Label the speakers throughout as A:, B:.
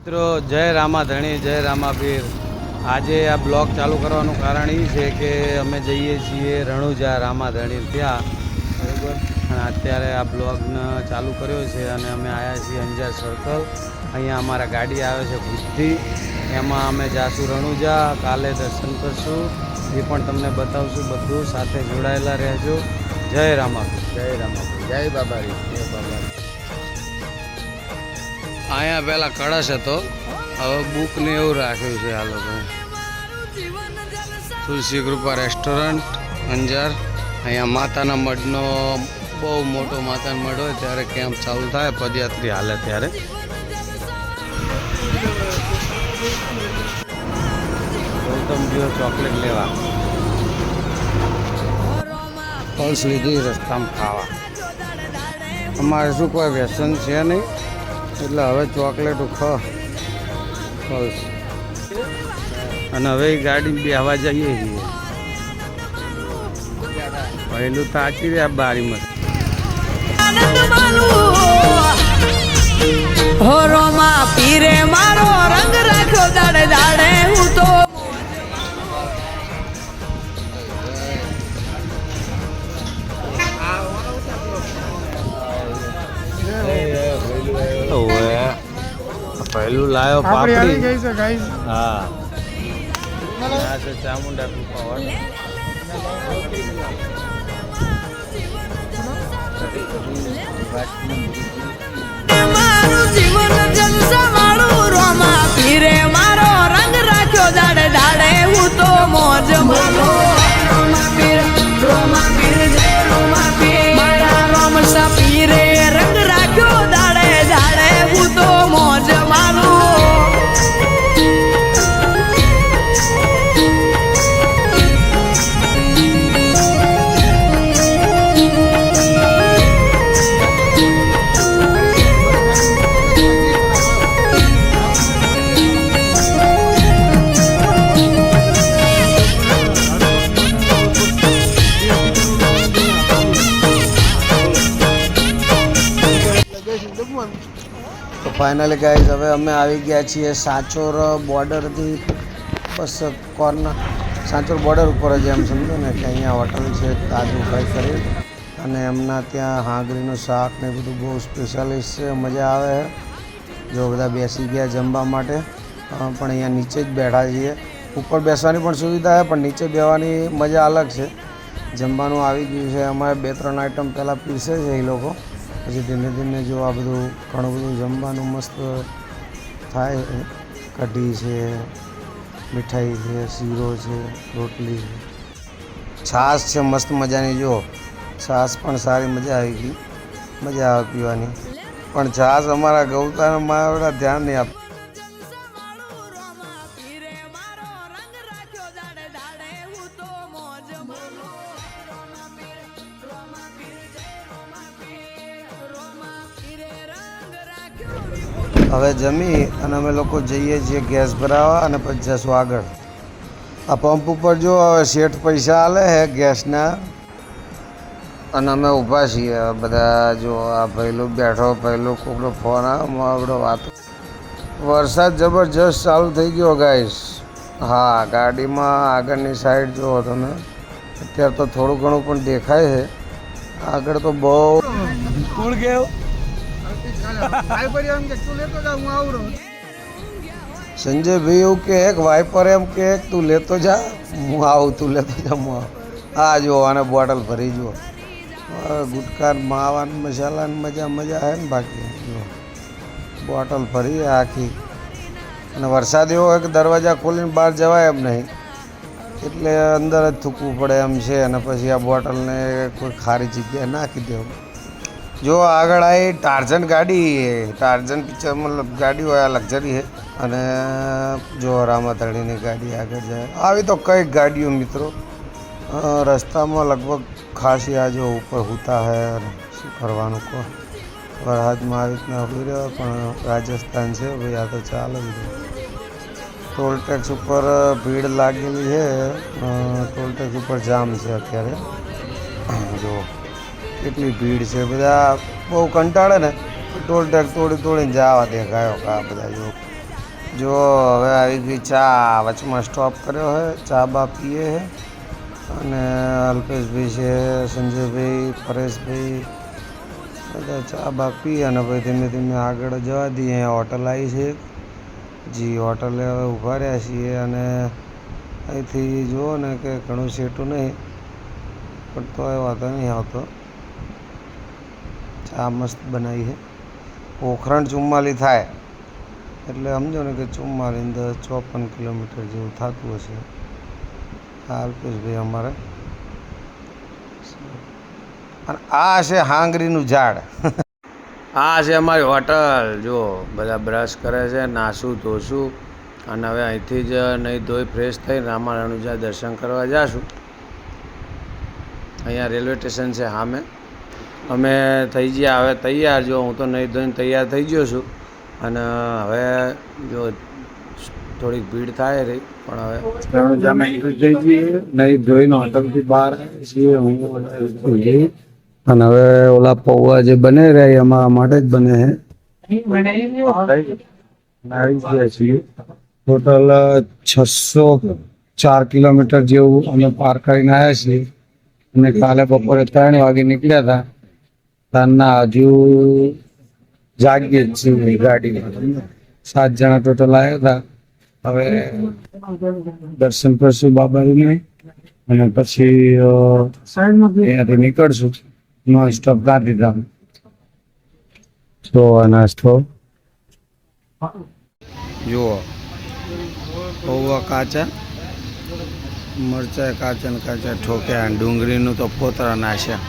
A: મિત્રો જય રામાધણી જય રામાપીર। આજે આ બ્લોગ ચાલુ કરવાનું કારણ એ છે કે અમે જઈએ છીએ રણુજા રામાધણી ત્યાં, બરાબર। અને અત્યારે આ બ્લોગને ચાલુ કર્યો છે અને અમે આવ્યા છીએ અંજાર સર્કલ। અહીંયા અમારા ગાડી આવે છે ભુજથી, એમાં અમે જાશું રણુજા। કાલે દર્શન કરશું, એ પણ તમને બતાવશું બધું। સાથે જોડાયેલા રહેજો। જય રામાપીર જય રામાપીર જય બાબારી જય બાબારી। અહીંયા પહેલાં કળશ હતો, હવે બુક ને એવું રાખ્યું છે આ લોકોએ। તુલસી કૃપા રેસ્ટોરન્ટ અંજાર। અહીંયા માતાના મઢનો બહુ મોટો માતાનો મઢ હોય ત્યારે કેમ્પ ચાલુ થાય, પદયાત્રી હાલે ત્યારે। ગૌતમ ગયો ચોકલેટ લેવા, પલ્સ લીધી રસ્તામાં ખાવા। અમારે શું કોઈ વ્યસન છે નહીં, એટલે હવે ચોકલેટ પલ્સ। અને હવે એ ગાડી બેહવા જઈએ છીએ। પહેલું તાચી રહ્યા બારીમાં
B: પીરે મારો રંગ રાખ્યો દાડે દાડે હું તો
A: પહેલું લાયો પાપડી હા આ છે ચામુંડા કૃપાવન।
B: મારું જીવન જલસા વાળું રોમા પીરે મારો રંગ રાખ્યો દાડે દાડે હું તો મોજ માનો। રોમા પીર જય રોમા પીર મારા રોમસા પીરે રંગ રાખ્યો દાડે દાડે હું તો મોજ માનો।
A: તો ફાઇનલી ગાઈઝ હવે અમે આવી ગયા છીએ સાંચોર બોર્ડરથી, બસ કોર્નર સાંચોર બોર્ડર ઉપર જ એમ સમજો ને કે અહીંયા હોટલ છે તાજુભાઈ કરી, અને એમના ત્યાં હાંગરીનું શાક ને બધું બહુ સ્પેશિયાલિસ્ટ છે, મજા આવે છે। જો બધા બેસી ગયા જમવા માટે, પણ અહીંયા નીચે જ બેઠા છીએ। ઉપર બેસવાની પણ સુવિધા છે, પણ નીચે બેસવાની મજા અલગ છે। જમવાનું આવી ગયું છે, અમારે 2-3 આઈટમ પહેલાં પીરસે છે એ લોકો, પછી ધીમે ધીમે જો આ બધું ઘણું બધું જમવાનું મસ્ત થાય। કઢી છે, મીઠાઈ છે, શીરો છે, રોટલી છે, છાશ છે મસ્ત મજાની। જો છાશ પણ સારી, મજા આવી ગઈ, મજા આવે પીવાની। પણ છાશ અમારા ગૌતામાં ધ્યાન નહીં આપે। હવે જમી અને અમે લોકો જઈએ છીએ ગેસ ભરાવા, અને પછી જશું આગળ। આ પંપ ઉપર જો હવે શેઠ પૈસા આલે છે ગેસના, અને અમે ઊભા છીએ બધા। જો આ પહેલું બેઠો, પહેલું કોકનો ફોન આવે વાતો। વરસાદ જબરજસ્ત ચાલુ થઈ ગયો ગાઈસ। હા, ગાડીમાં આગળની સાઈડ જુઓ તમે, અત્યારે તો થોડું ઘણું પણ દેખાય છે, આગળ તો બહુ કુળ ગયો। સંજય ભાઈ એવું કે એક વાઇપર એમ કે તું લેતો જા, હું આવું, તું લેતો જા, હું આવું। હા જો આને બોટલ ભરી જુઓ, ગુટકા માવા મસાલા મજા હે ને। બાકી જો બોટલ ભરી આખી, અને વરસાદ એવો હોય કે દરવાજા ખોલીને બહાર જવાય એમ નહીં, એટલે અંદર જ થૂકવું પડે એમ છે। અને પછી આ બોટલને કોઈ ખારી જગ્યાએ નાખી દેવું। જો આગળ આવી ટાર્ઝન ગાડી, ટાર્ઝન પિક્ચરમાં ગાડી હોય, આ લક્ઝરી છે। અને જો રામાધણીની ગાડી આગળ જાય। આવી તો કઈ ગાડીઓ મિત્રો રસ્તામાં લગભગ ખાસી આ જો ઉપર હોતા હે, શું કરવાનું કહો। વરસાદમાં આવી રીતના ઉભી રહ્યો, પણ રાજસ્થાન છે ભાઈ, આ તો ચાલે બધું। ટોલ ટેક્સ ઉપર ભીડ લાગેલી છે, ટોલ ટેક્સ ઉપર જામ છે અત્યારે। જો કેટલી ભીડ છે, બધા બહુ કંટાળે ને, ટોલ ટેક્સ તોડીને જવા દે ગાયો કા બધા। જો જો હવે આવી ગઈ ચા, વચમાં સ્ટોપ કર્યો છે, ચા બા પીએ છે અને અલ્પેશભાઈ છે, સંજયભાઈ, પરેશભાઈ બધા ચા બા પી અને પછી ધીમે ધીમે આગળ જવા દઈએ. અહીંયા હોટલ આવી છે જી, હોટલે હવે ઊભા રહ્યા છીએ અને અહીંથી જુઓ ને કે ઘણું સેટું નહીં પણ તો એ વાંધો નહીં આવતો. ચા મસ્ત બનાવી છે. પોખરણ 44 થાય એટલે સમજો ને કે 44 54 કિલોમીટર જેવું થતું હશે. આ અલ્પેશભાઈ અમારે અને આ છે હાંગરીનું ઝાડ. આ છે અમારી હોટલ. જો બધા બ્રશ કરે છે, નાસું ધોશું અને હવે અહીંથી જ નહીં ધોઈ ફ્રેશ થઈ રામા રણુજા દર્શન કરવા જઈશું. અહીંયા રેલવે સ્ટેશન છે સામે. અમે થઈ ગયા હવે તૈયાર. જો હું તો નહીં ધોઈને તૈયાર થઈ ગયો છું અને હવે જો થોડીક ભીડ થાય રહી પણ હવે રણુજામાં એન્ટ્રી થઈ જઈએ. નહીં ધોઈને હોટલથી બહાર આવીએ છીએ હું અને હવે ઓલા પૌવા જે બને રહ્યા અમારા માટે જ બને છે. આવી ગયા છીએ. ટોટલ 604 કિલોમીટર જેવું અમે પાર કરીને આવ્યા છીએ અને કાલે બપોરે 3 વાગે નીકળ્યા હતા. તારના હજુ જાગીએ જ છીએ ગાડીમાં. 7 જણા ટોટલ આવ્યા હતા. હવે દર્શન કરશું બાબાજીને અને પછી અહીંયાથી નીકળશું નોન સ્ટોપ ગાંધીધામ. તો નાસ્તો જુઓ, પૌવા કાચા, મરચાં કાચા ને કાચા ઠોક્યા, ડુંગળીનું તો પોતરા નાખ્યા.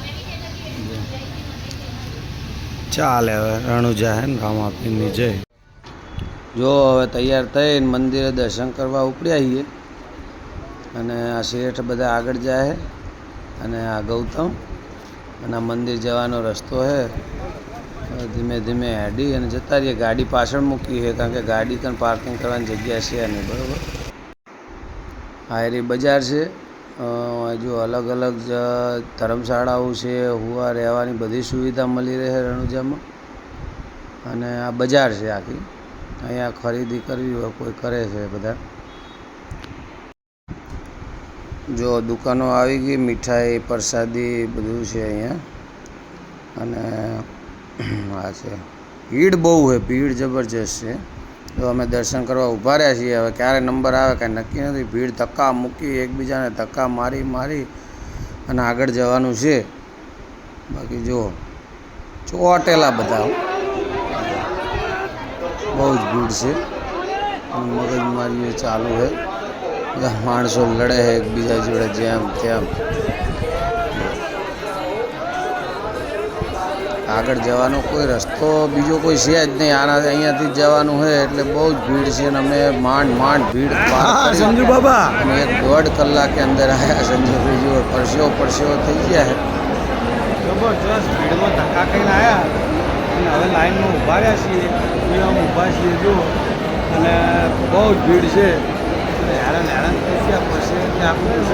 A: ચાલે હવે રણુજા હે ને રામાપીરની જય. જો હવે તૈયાર થઈને મંદિરે દર્શન કરવા ઉપડ્યા છીએ અને આ શેઠ બધા આગળ જાય અને આ ગૌતમ અને આ મંદિર જવાનો રસ્તો છે. ધીમે ધીમે હેડી અને જતા રહીએ. ગાડી પાછળ મૂકી છે કારણ કે ગાડી કંઈ પાર્કિંગ કરવાની જગ્યા છે નહીં. બરાબર. હાયરી બજાર છે. જો અલગ અલગ ધર્મશાળાઓ છે, હુવા રહેવાની બધી સુવિધા મળી રહે રણુજામાં અને આ બજાર છે આખી. અહીંયા ખરીદી કરવી હોય કોઈ કરે છે બધા. જો દુકાનો આવી ગઈ, મીઠાઈ, પ્રસાદી બધું છે અહીંયા અને આ છે. ભીડ બહુ છે, ભીડ જબરજસ્ત છે. તો અમે દર્શન કરવા ઊભા રહ્યા છીએ. હવે ક્યારે નંબર આવે કાંઈ નક્કી નથી. ભીડ ધક્કા મૂકી, એકબીજાને ધક્કા મારી મારી અને આગળ જવાનું છે. બાકી જો ચોટેલા બધા બહુ જ ભીડ છે. મગજમારી ચાલુ છે. બધા માણસો લડે છે એકબીજા જોડે જેમ તેમ. આગળ જવાનો કોઈ રસ્તો બીજો કોઈ છે જ નહીં. અહીંયાથી જ જવાનું છે એટલે બહુ જ ભીડ છે અને અમે માંડ ભીડ પાર કરી સંજુ બાબા અને 1.5 કલાકે અંદર આવ્યા. સંજુભાઈ જો પરસેવો થઈ ગયા છે. જબરજસ્ત ભીડમાં ધક્કા ખાઈને આવ્યા અને હવે લાઈનમાં ઊભા રહ્યા છીએ. ઊભા છીએ જો અને બહુ જ ભીડ છે. હેરાન થઈ ગયા પછી એટલે આપણું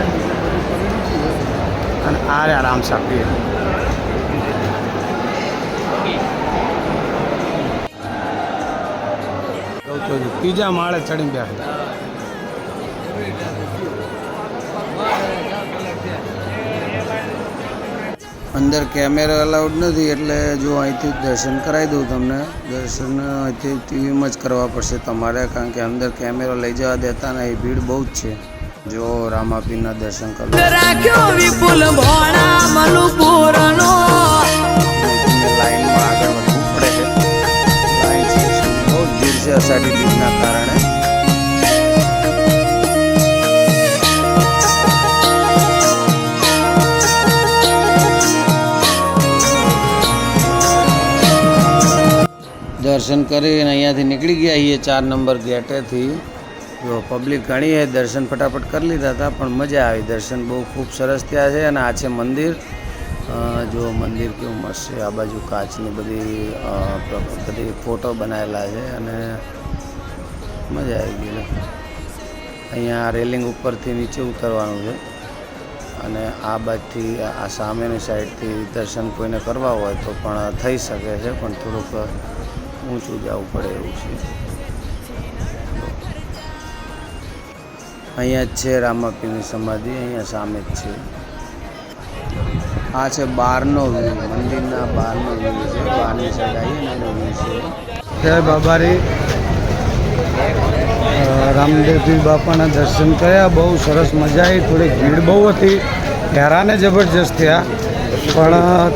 A: અને આરામ સાપીએ. ત્રીજા માળે ચડીને બેઠા. અંદર કેમેરા અલાઉડ નથી એટલે જો અહીંથી દર્શન કરાવી દઉં તમને. દર્શન અહીંથી ટીવીમાં જ કરવા પડશે તમારે કારણ કે અંદર કેમેરો લઈ જવા દેતા નહીં. ભીડ બહુ જ છે. જો રામાપીરના દર્શન કરવા
B: રાખ્યો વિપુલ ભોળા મનુપુરનો.
A: લાઈનમાં આગળ વધવું પડે છે. લાઈન બહુ જ ભીડ છે અષાઢી બીજના કારણે. દર્શન કરીને અહીંયાથી નીકળી ગયા છીએ 4 નંબર ગેટેથી. જો પબ્લિક ઘણી છે. દર્શન ફટાફટ કરી લીધા હતા પણ મજા આવી. દર્શન બહુ ખૂબ સરસ થયા છે અને આ છે મંદિર. જો મંદિર કેવું મસ્ત છે. આ બાજુ કાચની બધી ફોટો બનાવેલા છે અને મજા આવી ગઈ. અહીંયા રેલિંગ ઉપરથી નીચે ઉતરવાનું છે અને આ બાજુથી આ સામેની સાઈડથી દર્શન કોઈને કરવા હોય તો પણ થઈ શકે છે પણ થોડુંક ઊંચું જવું પડે એવું છે. અહીંયા જ છે રામાપીરની સમાધિ, અહીંયા સામે જ છે. આ છે બહારનો વ્યૂ, મંદિરના બહારનો વ્યૂ છે. બહારની સાઈડ આવીએ ને એનો વ્યૂ છે. જય બાબારી. રામદેવપીર બાપાના દર્શન કર્યા, બહુ સરસ મજા આવી. થોડીક ભીડ બહુ હતી, હેરાને જબરજસ્ત થયા, પણ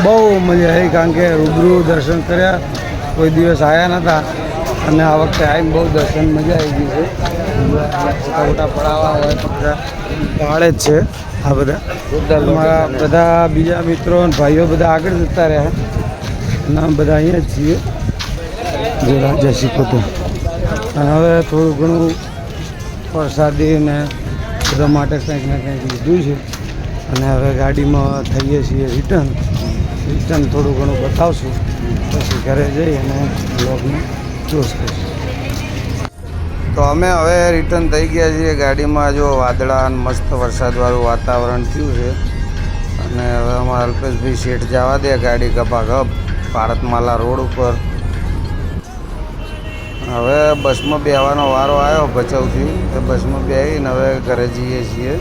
A: બહુ મજા આવી કારણ કે રૂબરૂ દર્શન કર્યા. કોઈ દિવસ આવ્યા નહોતા અને આ વખતે આવીને બહુ દર્શન મજા આવી ગઈ છે. ફોટા ફોટા પડાવવા હોય તો બધા પાડે જ છે. આ બધા અમારા બધા બીજા મિત્રો અને ભાઈઓ બધા આગળ જતા રહ્યા અને બધા અહીંયા જ છીએ જે રાજા શીખોતો. અને હવે થોડું ઘણું પ્રસાદી ને બધા માટે કંઈક ને કંઈક લીધું છે અને હવે ગાડીમાં થઈએ છીએ રિટર્ન થોડું ઘણું બતાવશું, પછી ઘરે જઈ અને બ્લોગને ક્લોઝ કરીશું. તો અમે હવે રિટર્ન થઈ ગયા છીએ ગાડીમાં. જો વાદળા અને મસ્ત વરસાદવાળું વાતાવરણ થયું છે અને હવે અમારા અલ્પેશભાઈ શેઠ જવા દે ગાડી ગપાગપ ભારતમાલા રોડ ઉપર. હવે બસમાં બેસવાનો વારો આવ્યો ભચાઉથી, બસમાં બેસીને હવે ઘરે જઈએ છીએ.